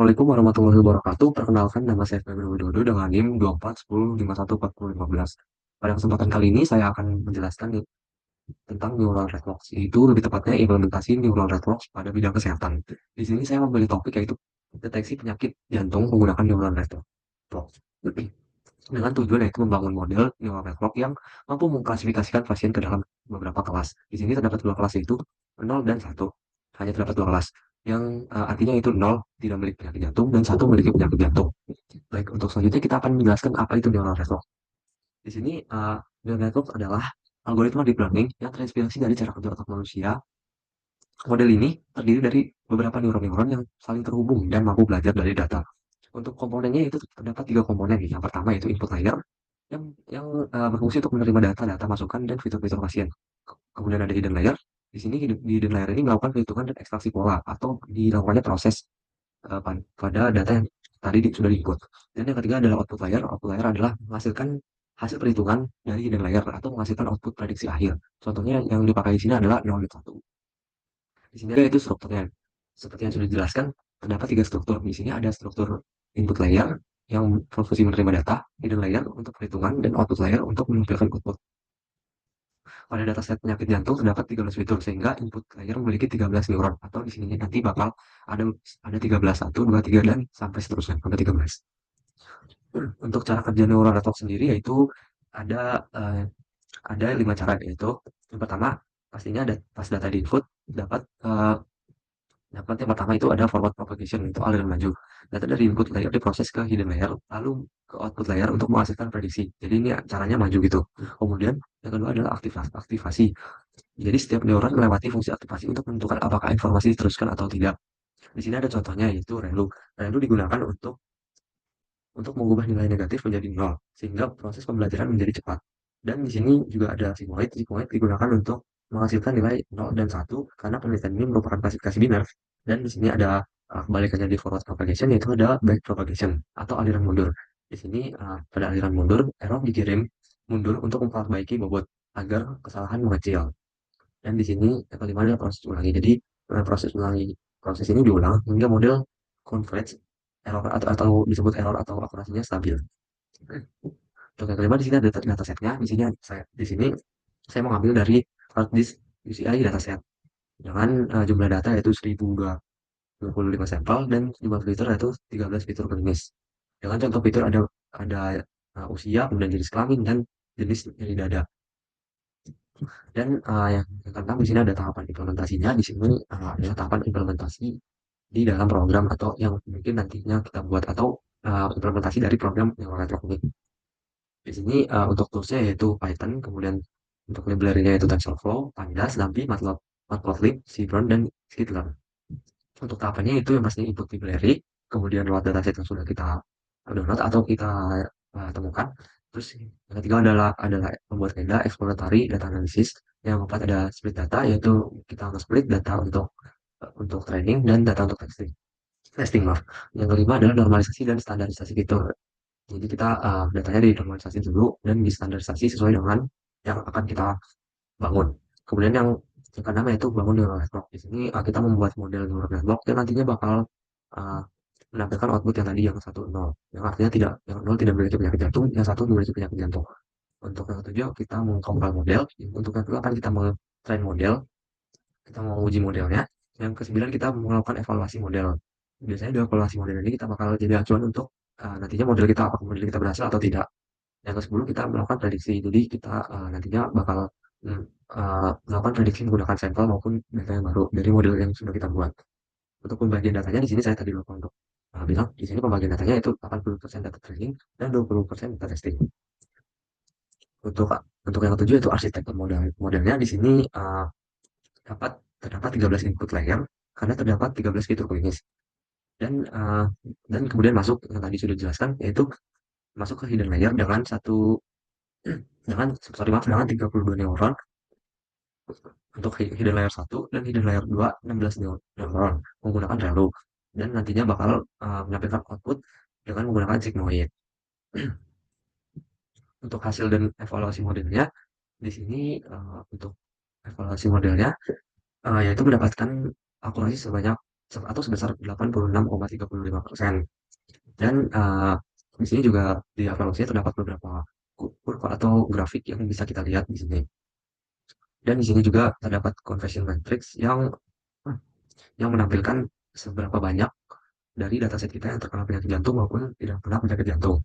Assalamualaikum warahmatullahi wabarakatuh. Perkenalkan nama saya Febri Widodo dengan NIM 2410514015. Pada kesempatan kali ini saya akan menjelaskan tentang neural network. Itu lebih tepatnya implementasi neural network pada bidang kesehatan. Di sini saya memilih topik yaitu deteksi penyakit jantung menggunakan neural network. Dengan tujuan yaitu membangun model neural network yang mampu mengklasifikasikan pasien ke dalam beberapa kelas. Di sini terdapat dua kelas yaitu 0 dan 1. Hanya terdapat dua kelas yang artinya itu 0 tidak memiliki penyakit jantung dan 1 memiliki penyakit jantung. Baik, untuk selanjutnya kita akan menjelaskan apa itu neural network. Di sini neural network adalah algoritma deep learning yang terinspirasi dari cara kerja otak manusia. Model ini terdiri dari beberapa neuron-neuron yang saling terhubung dan mampu belajar dari data. Untuk komponennya itu terdapat tiga komponen. Yang pertama yaitu input layer yang berfungsi untuk menerima data-data masukan dan fitur-fitur pasien. Kemudian ada hidden layer. Di sini di hidden layer ini melakukan perhitungan dan ekstraksi pola atau dilakukannya proses pada data yang tadi sudah diinput. Dan yang ketiga adalah output layer. Output layer adalah menghasilkan hasil perhitungan dari hidden layer atau menghasilkan output prediksi akhir. Contohnya yang dipakai di sini adalah 0 dan 1. Di sini ada itu strukturnya. Seperti yang sudah dijelaskan, terdapat tiga struktur. Di sini ada struktur input layer yang berfungsi menerima data, hidden layer untuk perhitungan, dan output layer untuk menampilkan output. Pada dataset penyakit jantung terdapat 13 fitur, sehingga input layer memiliki 13 neuron, atau di sini nanti bakal ada 13, 1, 2, 3, dan sampai seterusnya, sampai 13. Untuk cara kerja neural network sendiri yaitu ada eh, ada 5 cara, yaitu yang pertama pastinya ada pas data di input dapat yang pertama itu ada forward propagation, itu aliran maju. Data dari input layer diproses ke hidden layer, lalu ke output layer untuk menghasilkan prediksi. Jadi ini caranya maju gitu. Kemudian yang kedua adalah aktivasi. Jadi setiap neuron melewati fungsi aktivasi untuk menentukan apakah informasi diteruskan atau tidak. Di sini ada contohnya yaitu ReLU. ReLU digunakan untuk mengubah nilai negatif menjadi nol, sehingga proses pembelajaran menjadi cepat. Dan di sini juga ada sigmoid. Sigmoid digunakan untuk menghasilkan nilai nol dan satu karena penelitian ini merupakan klasifikasi biner. Dan di sini ada kebalikannya di forward propagation, yaitu ada back propagation atau aliran mundur. Di sini pada aliran mundur, error dikirim mundur untuk memperbaiki bobot agar kesalahan mengecil. Dan di sini yang kelima adalah proses ulangi. Jadi proses ini diulang hingga model converge error atau disebut error atau akurasinya stabil. Untuk yang kelima di sini ada datasetnya. Di sini saya mengambil dari hard disk UCI dataset dengan jumlah data yaitu 1025 sampel dan jumlah fitur yaitu 13 fitur klinis. Dengan contoh fitur ada usia, kemudian jenis kelamin dan jenis nyeri dada. Dan yang keenam di sini ada tahapan implementasinya. Di sini adalah tahapan implementasi di dalam program atau yang mungkin nantinya kita buat atau implementasi dari program yang network ini. Di sini untuk toolsnya yaitu Python, kemudian untuk library-nya yaitu TensorFlow, Pandas, NumPy, MATLAB, Matplotlib, Seaborn, dan Skitler. Untuk tahapannya itu yang pasti input library, kemudian load dataset yang sudah kita download atau kita temukan. Terus yang ketiga adalah membuat data exploratory data analysis. Yang keempat ada split data, yaitu kita nge-split data untuk training dan data untuk testing. Testing maaf. Yang kelima adalah normalisasi dan standarisasi fitur. Jadi kita datanya dinormalisasi dulu dan distandarisasi sesuai dengan yang akan kita bangun. Kemudian yang keenam yaitu bangun neural network. Di sini kita membuat model neural network yang nantinya bakal uh, menampilkan output yang tadi yang satu nol, yang artinya yang nol tidak memiliki penyakit jantung, yang satu memiliki penyakit jantung. Untuk yang ketujuh kita mengkompil model, untuk yang kedua akan kita train model, kita mau uji modelnya. Yang kesembilan kita melakukan evaluasi model. Biasanya di evaluasi model ini kita bakal jadi acuan untuk nantinya apakah model kita berhasil atau tidak. Yang ke-10 kita melakukan prediksi. Jadi kita nantinya bakal mm, melakukan prediksi menggunakan sampel maupun data yang baru dari model yang sudah kita buat. Untuk pembagian datanya di sini saya tadi lupa untuk bilang di sini pembagian datanya itu 80% data training dan 20% data testing. Untuk untuk yang ketujuh itu arsitektur modelnya di sini terdapat 13 input layer karena terdapat 13 fitur klinis. Dan kemudian masuk yang tadi sudah dijelaskan yaitu masuk ke hidden layer dengan 32 neuron untuk hidden layer 1 dan hidden layer 2 16 neuron menggunakan ReLU dan nantinya bakal menampilkan output dengan menggunakan sigmoid. Untuk hasil dan evaluasi modelnya di sini untuk evaluasi modelnya yaitu mendapatkan akurasi sebanyak atau sebesar 86,35%. Dan di sini juga di evaluasinya terdapat beberapa kurva atau grafik yang bisa kita lihat di sini. Dan di sini juga terdapat conversion matrix yang menampilkan seberapa banyak dari dataset kita yang terkena penyakit jantung maupun tidak kena penyakit jantung.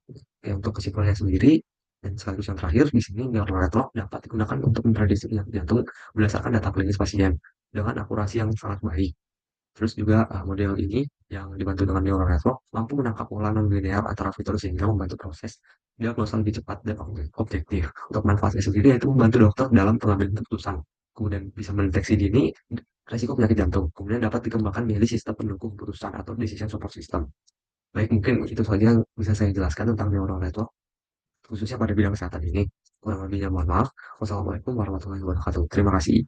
Oke, untuk kesimpulannya sendiri dan sekaligus yang terakhir, di sini neural network dapat digunakan untuk memprediksi penyakit jantung berdasarkan data klinis pasien dengan akurasi yang sangat baik. Terus juga model ini yang dibantu dengan neural network mampu menangkap pola non-linear antara fitur sehingga membantu proses diagnosa lebih cepat dan objektif. Untuk manfaatnya sendiri yaitu membantu dokter dalam pengambilan keputusan. Kemudian bisa mendeteksi dini resiko penyakit jantung. Kemudian dapat dikembangkan menjadi sistem pendukung keputusan atau decision support system. Baik, mungkin itu saja yang bisa saya jelaskan tentang neural network, khususnya pada bidang kesehatan ini. Kurang lebihnya mohon maaf. Wassalamualaikum warahmatullahi wabarakatuh. Terima kasih.